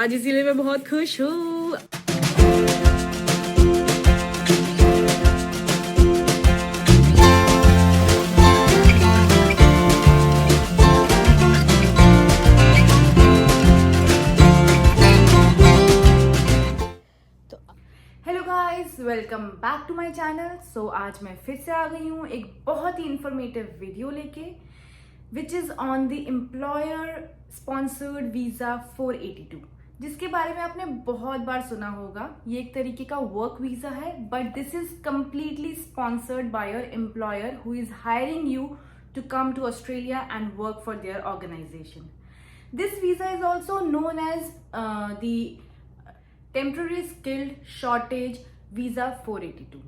आज इसीलिए मैं बहुत खुश हूँ। Hello guys, welcome back to my channel. So आज मैं फिर से आ गई हूँ एक बहुत ही इंफॉर्मेटिव वीडियो लेके, which is on the employer sponsored visa 482, जिसके बारे में आपने बहुत बार सुना होगा। ये एक तरीके का वर्क वीजा है, but this is completely sponsored by your employer who is hiring you to come to Australia and work for their organisation. This visa is also known as the temporary skilled shortage visa 482।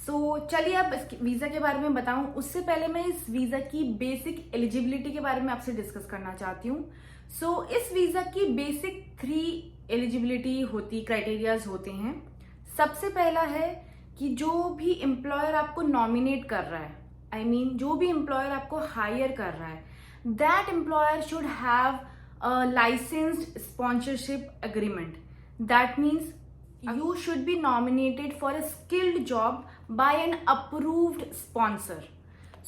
So चलिए अब इस visa के बारे में बताऊं, उससे पहले मैं इस वीजा की बेसिक एलिजिबिलिटी के बारे में आपसे डिस्कस करना चाहती हूँ। सो इस वीजा की बेसिक 3 एलिजिबिलिटी होती क्राइटेरियाज होते हैं। सबसे पहला है कि जो भी एम्प्लॉयर आपको नॉमिनेट कर रहा है, आई मीन जो भी एम्प्लॉयर आपको हायर कर रहा है, that employer should have a licensed sponsorship agreement. That means you should be nominated for a skilled job by an approved sponsor.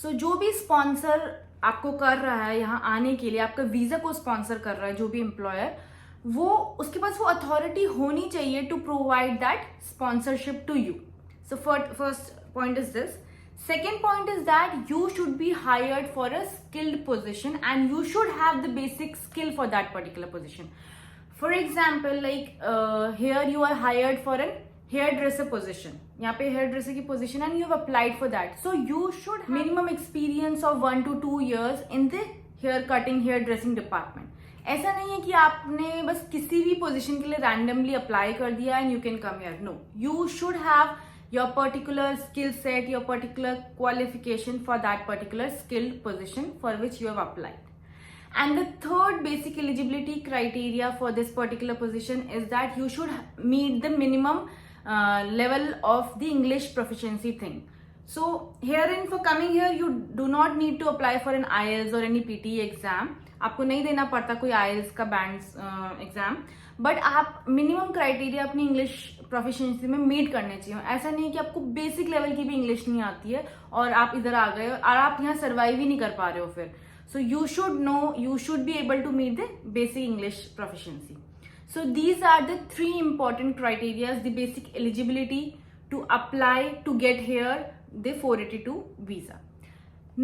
So जो भी स्पॉन्सर आपको कर रहा है यहाँ आने के लिए, आपका वीजा को स्पॉन्सर कर रहा है जो भी एम्प्लॉयर, वो उसके पास वो अथॉरिटी होनी चाहिए to provide that sponsorship to you. So first point is this. Second point is that you should be hired for a skilled position and you should have the basic skill for that particular position. For example, like here you are hired for a hairdresser position. यहाँ पे hairdresser की position and you have applied for that. So you should have minimum experience of 1 to 2 years in the hair cutting, hair dressing department. ऐसा नहीं है कि आपने बस किसी भी position के लिए randomly apply कर दिया and you can come here. No, you should have your particular skill set, your particular qualification for that particular skilled position for which you have applied. And the third basic eligibility criteria for this particular position is that you should meet the minimum level of the English proficiency thing. So herein, for coming here, you do not need to apply for an IELTS or any PTE exam. आपको नहीं देना पड़ता कोई IELTS का band exam, but आप minimum criteria अपनी English proficiency में meet करने चाहिए. ऐसा नहीं है कि आपको बेसिक लेवल की भी इंग्लिश नहीं आती है और आप इधर आ गए और आप यहाँ सर्वाइव ही नहीं कर पा रहे हो फिर. So you should know, you should be able to meet the basic English proficiency. So these are the 3 important criteria, the basic eligibility to apply to get here the 482 visa.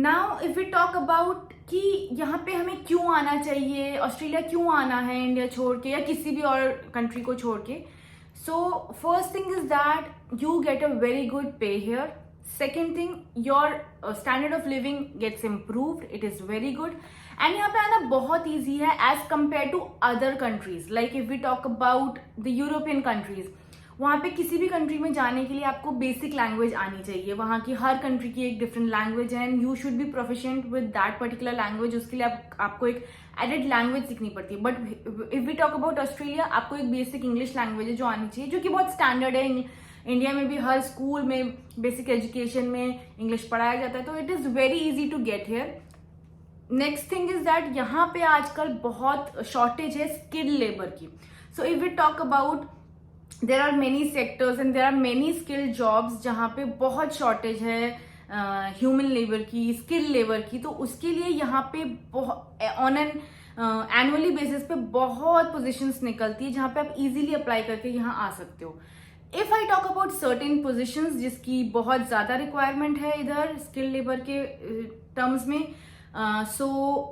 Now if we talk about कि यहाँ पे हमें क्यों आना चाहिए, Australia क्यों आना है इंडिया छोड़ के या किसी भी और कंट्री को छोड़ के. So first thing is that you get a very good pay here. Second thing, your standard of living gets improved. It is very good. And यहाँ पे आना बहुत easy है as compared to other countries. Like if we talk about the European countries, वहाँ पे किसी भी country में जाने के लिए आपको बेसिक लैंग्वेज आनी चाहिए. वहाँ की हर कंट्री की एक डिफरेंट लैंग्वेज है and you should be proficient with that particular language. उसके लिए आपको एक एडेड लैंग्वेज सीखनी पड़ती है. But if we talk about Australia, आपको एक बेसिक इंग्लिश लैंग्वेज है जो आनी चाहिए, जो कि बहुत स्टैंडर्ड है. इंडिया में भी हर स्कूल में बेसिक एजुकेशन में इंग्लिश पढ़ाया जाता है, तो it is very easy to get here. Next thing is that यहाँ पे आजकल बहुत शॉर्टेज है स्किल्ड लेबर की. So if we talk about, there are many sectors and there are many skilled jobs जहाँ पे बहुत शॉर्टेज है ह्यूमन लेबर की, स्किल्ड लेबर की. तो उसके लिए यहाँ पे ऑन एन एनुअली बेसिस पे बहुत पोजिशंस निकलती है जहाँ पे आप इजीली अप्लाई करके यहाँ आ सकते हो. If I talk about certain positions जिसकी बहुत ज्यादा रिक्वायरमेंट है इधर स्किल्ड लेबर के टर्म्स में, सो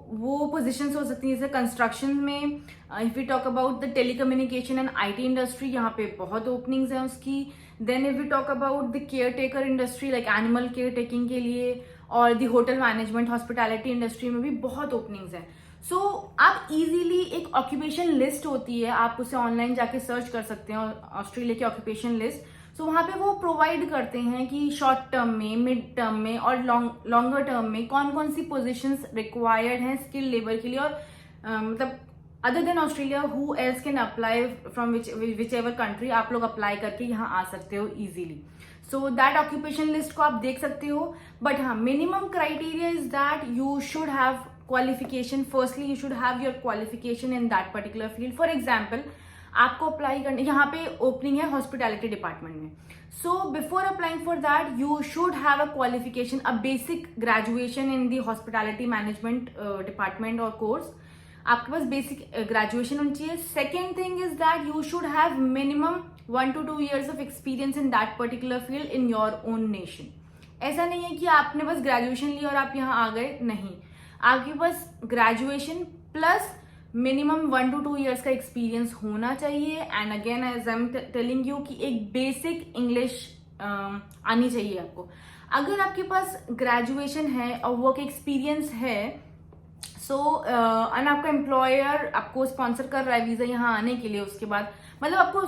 वो पोजिशंस हो सकती है जैसे कंस्ट्रक्शन में. If we talk about the telecommunication and IT industry, यहाँ पे बहुत ओपनिंग्स हैं उसकी. Then if we talk about the caretaker industry, like animal care taking के लिए, और the hotel management hospitality industry में भी बहुत ओपनिंग्स हैं. सो आप इजीली एक ऑक्यूपेशन लिस्ट होती है, आप उसे ऑनलाइन जाके सर्च कर सकते हैं ऑस्ट्रेलिया की ऑक्यूपेशन लिस्ट. सो वहां पे वो प्रोवाइड करते हैं कि शॉर्ट टर्म में, मिड टर्म में और लॉन्गर टर्म में कौन कौन सी पोजीशंस रिक्वायर्ड हैं स्किल लेबर के लिए. और मतलब other than Australia who else can apply from which ever country, आप लोग अप्लाई करके यहाँ आ सकते हो easily. So that occupation list को आप देख सकते हो. बट हाँ, minimum criteria is that you should have qualification. Firstly, you should have your qualification in that particular field. For example, आपको अप्लाई करने, यहाँ पे ओपनिंग है हॉस्पिटैलिटी डिपार्टमेंट में. So before applying for that you should have a qualification, a basic graduation in the hospitality management department और course. आपके पास basic graduation होनी चाहिए. Second thing is that you should have minimum 1 to 2 years of experience in that particular field in your own nation. ऐसा नहीं है कि आपने बस ग्रेजुएशन ली और आप यहाँ आ गए, नहीं. आपके पास graduation plus minimum 1 to 2 years का एक्सपीरियंस होना चाहिए. And again as I am telling you कि एक बेसिक इंग्लिश आनी चाहिए आपको. अगर आपके पास ग्रेजुएशन है और वर्क एक्सपीरियंस है, सो एंड आपका एम्प्लॉयर आपको स्पॉन्सर कर रहा है वीजा यहाँ आने के लिए, उसके बाद मतलब आपको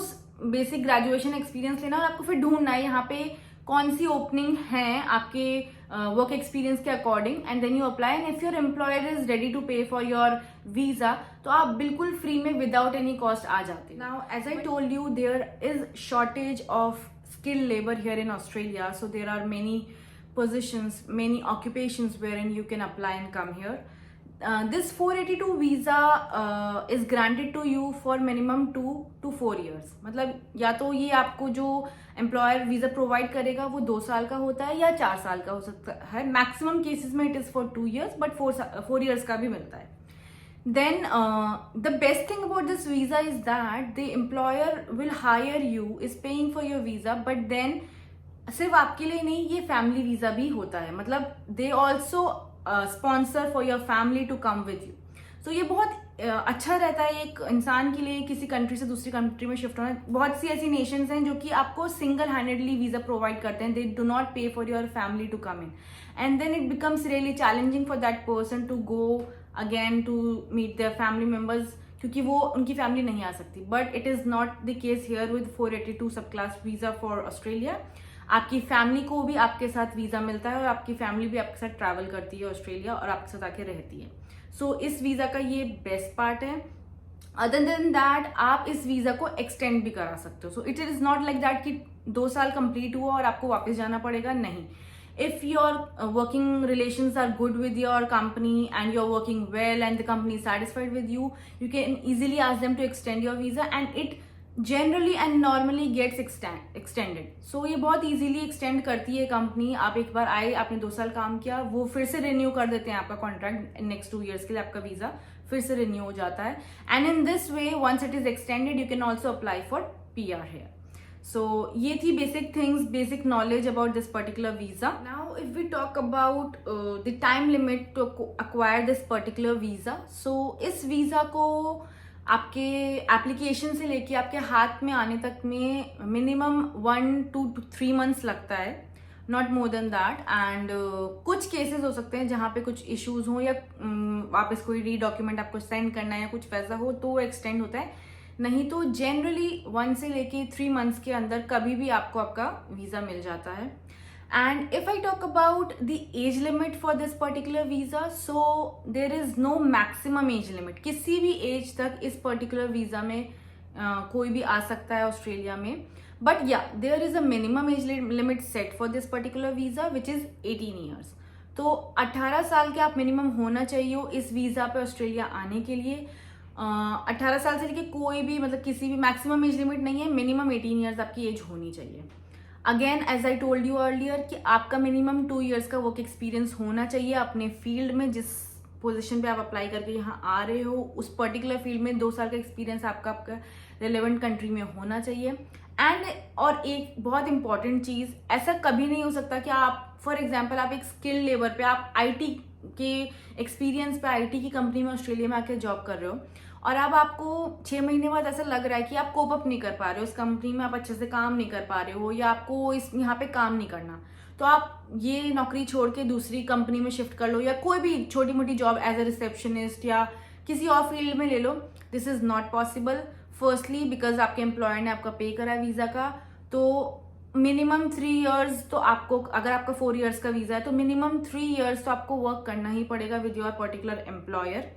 बेसिक ग्रेजुएशन एक्सपीरियंस लेना और आपको फिर ढूंढना है यहाँ पे कौन सी ओपनिंग है आपके वर्क एक्सपीरियंस के according, and then you apply. And if your employer is ready to pay for your visa, तो आप बिल्कुल फ्री में विदाउट एनी कॉस्ट आ जाते. Now as I told you, there is shortage of skilled labor here in Australia, so there are many positions, many occupations wherein you can apply and come here. This 482 visa is granted to you for minimum 2 to 4 years. मतलब या तो ये आपको जो employer visa provide करेगा वो 2 साल का होता है या 4 साल का हो सकता है. मैक्सिमम केसेस में it is for 2 years, but 4 years का भी मिलता है. Then the best thing about this visa is that the employer will hire you, is paying for your visa, but then सिर्फ आपके लिए नहीं, ये फैमिली वीजा भी होता है. मतलब they also sponsor for your family to come with you. So ये बहुत अच्छा रहता है एक इंसान के लिए किसी कंट्री से दूसरी कंट्री में शिफ्ट होना. बहुत सी ऐसी नेशंस हैं जो कि आपको सिंगल हैंडेडली वीजा प्रोवाइड करते हैं. They do not pay for your family to come in, and then it becomes really challenging for that person to go again to meet their family members, क्योंकि वो उनकी family नहीं आ सकती. But it is not the case here with 482 subclass visa for Australia. आपकी family को भी आपके साथ वीजा मिलता है और आपकी फैमिली भी आपके साथ ट्रैवल करती है ऑस्ट्रेलिया और आपके साथ आके रहती है. सो इस वीजा का ये बेस्ट पार्ट है. अदर देन दैट आप इस वीजा को एक्सटेंड भी करा सकते हो. So it is not like that कि 2 साल कंप्लीट हुआ और आपको वापस जाना पड़ेगा, नहीं. If your working relations are good with your company and you're working well and the company is satisfied with you, you can easily ask them to extend your visa, and it generally and normally gets extended. So ये बहुत easily extend करती है company. आप एक बार आए, आपने 2 साल काम किया, वो फिर से renew कर देते हैं आपका कॉन्ट्रैक्ट. नेक्स्ट 2 years के लिए आपका वीजा फिर से renew हो जाता है. And in this way, once it is extended, you can also apply for PR here. So ये थी basic things, basic knowledge about this particular visa. Now if we talk about the time limit to acquire this particular visa, so इस visa को आपके application से लेके आपके हाथ में आने तक में मिनिमम 1 to 3 months लगता है, not more than that. And कुछ केसेस हो सकते हैं जहाँ पे कुछ इश्यूज हो या वापस कोई री डॉक्यूमेंट आपको सेंड करना है या कुछ वैसा हो तो एक्सटेंड होता है. नहीं तो जनरली 1 से लेके 3 months के अंदर कभी भी आपको आपका वीजा मिल जाता है. And if I talk about the age limit for this particular visa, so there is no maximum age limit. किसी भी एज तक इस पर्टिकुलर वीजा में कोई भी आ सकता है ऑस्ट्रेलिया में. But yeah there is a minimum age limit set for this particular visa which is 18 years. तो 18 साल के आप मिनिमम होना चाहिए इस वीजा पे ऑस्ट्रेलिया आने के लिए. 18 साल से लेके कोई भी मतलब किसी भी मैक्सिमम एज लिमिट नहीं है, मिनिमम 18 years आपकी एज होनी चाहिए. Again as I told you earlier कि आपका मिनिमम 2 years का वर्क एक्सपीरियंस होना चाहिए अपने फील्ड में. जिस पोजीशन पे आप अप्लाई करके यहाँ आ रहे हो उस पर्टिकुलर फील्ड में 2 साल का एक्सपीरियंस आपका रिलेवेंट कंट्री में होना चाहिए. एंड और एक बहुत इंपॉर्टेंट चीज, ऐसा कभी नहीं हो सकता कि आप फॉर एग्जाम्पल आप एक स्किल लेबर पे आप आईटी के एक्सपीरियंस पे आईटी की कंपनी में ऑस्ट्रेलिया में आके जॉब कर रहे हो और अब आपको 6 महीने बाद ऐसा लग रहा है कि आप कोप अप नहीं कर पा रहे हो, इस कंपनी में आप अच्छे से काम नहीं कर पा रहे हो या आपको इस यहाँ पे काम नहीं करना, तो आप ये नौकरी छोड़ के दूसरी कंपनी में शिफ्ट कर लो या कोई भी छोटी मोटी जॉब एज अ रिसेप्शनिस्ट या किसी और फील्ड में ले लो. This is not possible. Firstly because आपके एम्प्लॉयर ने आपका पे करा वीजा का, तो मिनिमम 3 years तो आपको, अगर आपका 4 years का वीजा है तो मिनिमम 3 years तो आपको वर्क करना ही पड़ेगा विद योर पर्टिकुलर एम्प्लॉयर.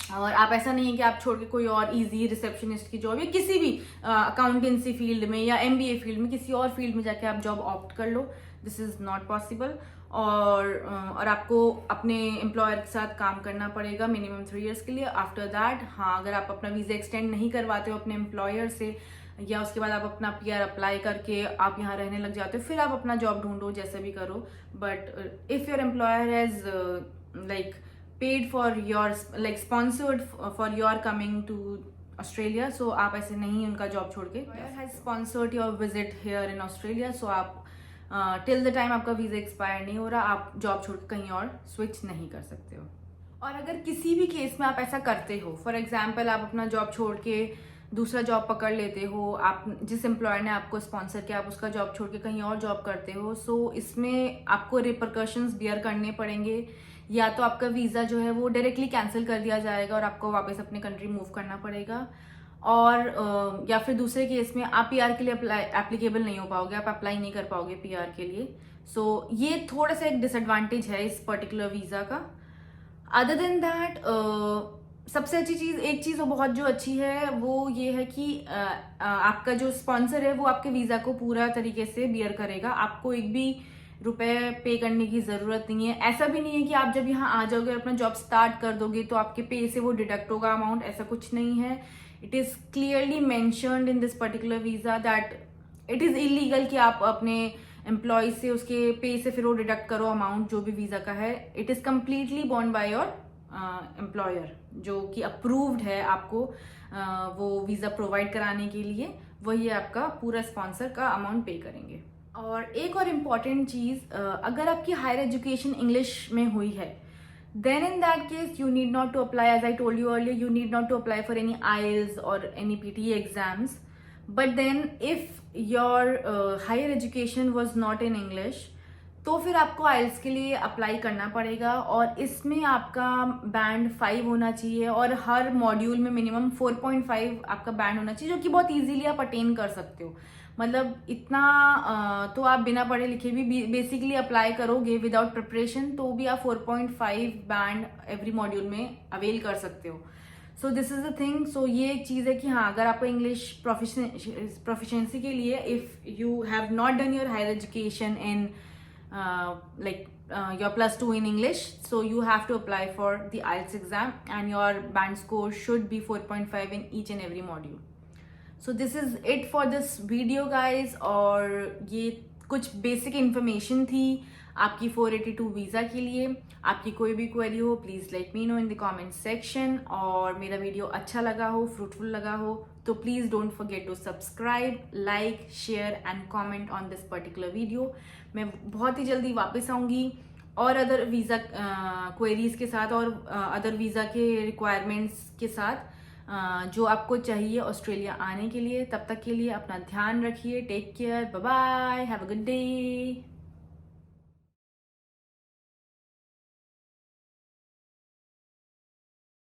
और आप ऐसा नहीं है कि आप छोड़ के कोई और इजी रिसेप्शनिस्ट की जॉब या किसी भी अकाउंटेंसी फील्ड में या एमबीए फील्ड में किसी और फील्ड में जाके आप जॉब ऑप्ट कर लो। This is not possible. और आपको अपने एम्प्लॉयर के साथ काम करना पड़ेगा मिनिमम 3 years के लिए। आफ्टर दैट हाँ, अगर आप अपना वीजा एक्सटेंड नहीं करवाते हो अपने एम्प्लॉयर से, या उसके बाद आप अपना पीआर अप्लाई करके आप यहाँ रहने लग जाते हो, फिर आप अपना जॉब ढूंढो, जैसे भी करो। But if your employer has like paid for your like sponsored for your coming to Australia, so आप ऐसे नहीं उनका जॉब छोड़ के has sponsored your visit here in Australia, so आप till the time आपका वीजा एक्सपायर नहीं हो रहा, आप जॉब छोड़ के कहीं और स्विच नहीं कर सकते हो। और अगर किसी भी केस में आप ऐसा करते हो, फॉर एग्जाम्पल आप अपना जॉब छोड़ के दूसरा जॉब पकड़ लेते हो, आप जिस एम्प्लॉयर ने आपको स्पॉन्सर किया आप उसका जॉब छोड़ के कहीं और जॉब करते हो, सो इसमें आपको रिपरकशंस बियर करने पड़ेंगे। या तो आपका वीज़ा जो है वो डायरेक्टली कैंसिल कर दिया जाएगा और आपको वापस अपने कंट्री मूव करना पड़ेगा, और या फिर दूसरे केस में आप पीआर के लिए एप्लीकेबल नहीं हो पाओगे, आप अप्लाई नहीं कर पाओगे पीआर के लिए। सो ये थोड़ा सा एक डिसएडवांटेज है इस पर्टिकुलर वीज़ा का। अदर देन दैट सबसे अच्छी चीज़, एक चीज़ बहुत जो अच्छी है वो ये है कि आपका जो स्पॉन्सर है वो आपके वीज़ा को पूरा तरीके से बियर करेगा, आपको एक भी रुपए पे करने की जरूरत नहीं है। ऐसा भी नहीं है कि आप जब यहाँ आ जाओगे और अपना जॉब स्टार्ट कर दोगे तो आपके पे से वो डिडक्ट होगा अमाउंट, ऐसा कुछ नहीं है। It is clearly mentioned in this particular visa that it is illegal कि आप अपने एम्प्लॉय से उसके पे से फिर वो डिडक्ट करो अमाउंट जो भी वीजा का है। It is completely borne by your employer जो कि अप्रूव्ड है आपको वो वीजा प्रोवाइड कराने के लिए, वही आपका पूरा स्पॉन्सर का अमाउंट पे करेंगे। और एक और इम्पॉर्टेंट चीज़, अगर आपकी हायर एजुकेशन इंग्लिश में हुई है, then in that case you need not to apply, as I told you earlier, you need not to apply for any IELTS और any PTE exams. But then if your higher education was not in English, तो फिर आपको IELTS के लिए apply करना पड़ेगा, और इसमें आपका बैंड 5 होना चाहिए और हर मॉड्यूल में मिनिमम 4.5 आपका बैंड होना चाहिए, जो कि बहुत इजीली आप अटेन कर सकते हो। मतलब इतना तो आप बिना पढ़े लिखे भी बेसिकली अप्लाई करोगे विदाउट प्रिपरेशन, तो भी आप 4.5 बैंड एवरी मॉड्यूल में अवेल कर सकते हो। So this is the thing. So ये एक चीज़ है कि हाँ, अगर आपको इंग्लिश प्रोफिशिएंसी के लिए, if you have not done your higher education in your +2 in English, so you have to apply for the IELTS exam and your band score should be 4.5 in each and every module. So this is it for this video guys, और ये कुछ basic information थी आपकी 482 visa के लिए। आपकी कोई भी क्वेरी हो please let me know in the comment section, और मेरा वीडियो अच्छा लगा हो, फ्रूटफुल लगा हो, तो please don't forget to subscribe, like, share and comment on this particular video. मैं बहुत ही जल्दी वापस आऊँगी और अदर वीज़ा क्वेरीज के साथ और अदर वीज़ा के रिक्वायरमेंट्स के साथ जो आपको चाहिए ऑस्ट्रेलिया आने के लिए। तब तक के लिए अपना ध्यान रखिए, take care, bye bye, have a good day.